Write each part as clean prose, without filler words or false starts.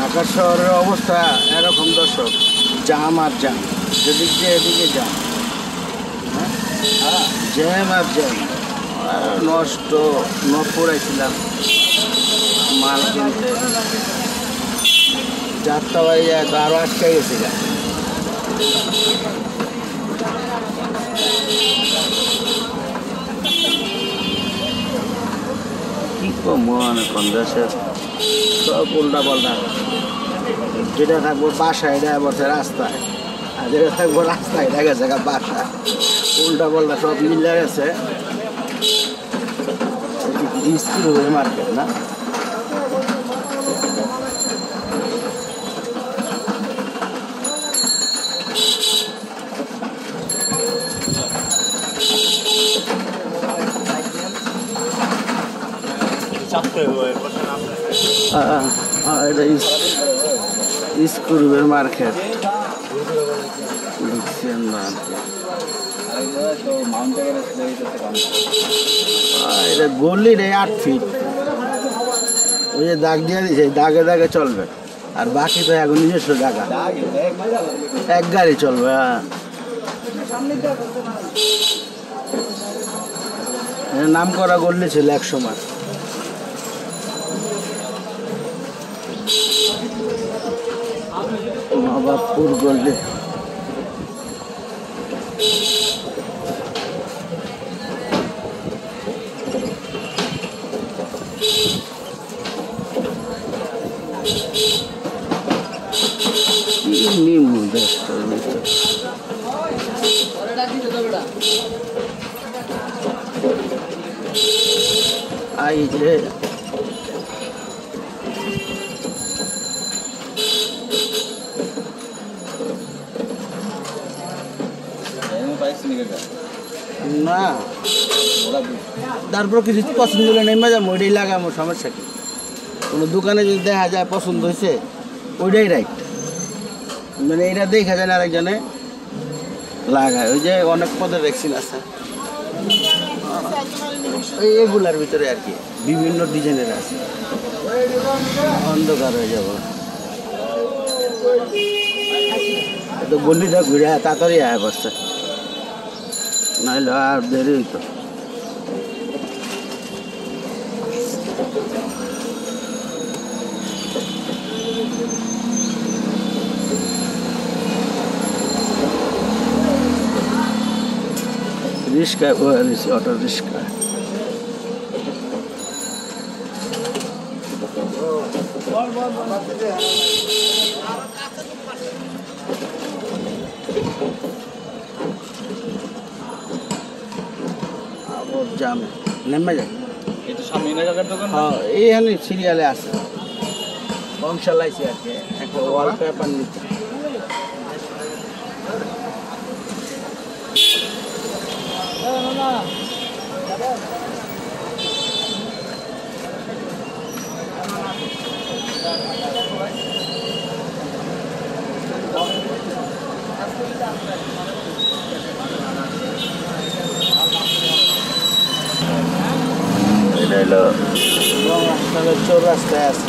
ঢাকা শহরের অবস্থা এরকম দর্শক, জাম আর জাম, যেদিক দিয়ে এদিকে জাম, জ্যাম আর জ্যাম। নষ্ট পুরাইছিলাম মাল কিনতে, যাত্রা বাড়ি যায় তো আরও আটকে গেছে গা। কি মনে কোন দেশের সব উল্টা পাল্টা, যেটা থাকবো বাসায় এটা বসে রাস্তায়, আর যেটা থাকবো রাস্তায় এটা গেছে বাসায়, উল্টা পাল্টা সব মিলে গেছে। স্কুল মার্কেট না, এটা স্কুলের মার্কেট, এটা গলি রে 8 ফিট, ওই যে দাগ দিয়ে দিয়েছে, দাগে দাগে চলবে, আর বাকি তো এখন নিজস্ব জায়গা, এক গাড়ি চলবে। নাম করা গলি ছিল এক সময়। নবাবপুর গলি, নিম্ন দেশটার ভিতর আই যে না, তারপর কিছু পছন্দ হলে নেমে যাবো, ওইটাই লাগাবো, সমস্যা কি? কোনো দোকানে যদি দেখা যায় পছন্দ হয়েছে ওইটাই রাইট, মানে এটা দেখা যায় না আরেকজনে লাগায়। ওই যে অনেক পদের ভ্যাকসিন আছে এগুলার ভিতরে আর কি, বিভিন্ন ডিজাইনের আছে। অন্ধকার হয়ে যাব তো, গলিটা ঘুরে তাড়াতাড়ি আয় বসছে, নাহলে আর দেরি হইতো। রিক্সায় বয়ে দিয়েছি, অটো রিক্সা। জামে নেমে যায়, এইখানে সিরিয়ালে আছে, বংশালাইছে আর কি, একটা ওয়ালপেপার নিচ্ছে। এটা হলো চৌরাস্তায় আছে।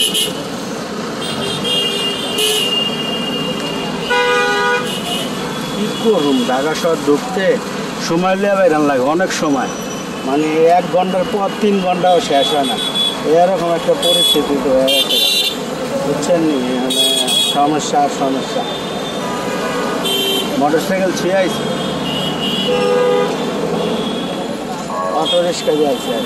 কি করুন, ঢাকা শহর ঢুকতে সময় লিয়ে বাইরান লাগে, অনেক সময়, মানে 1 ঘন্টার পর 3 ঘন্টাও শেষ হয় না, এরকম একটা পরিস্থিতি তো হয়ে গেছে, বুঝছেন নি? মানে সমস্যা আর সমস্যা। মোটর সাইকেল ছিঁড়ে আইছে, অটো রিক্সা দিয়ে আইছে আর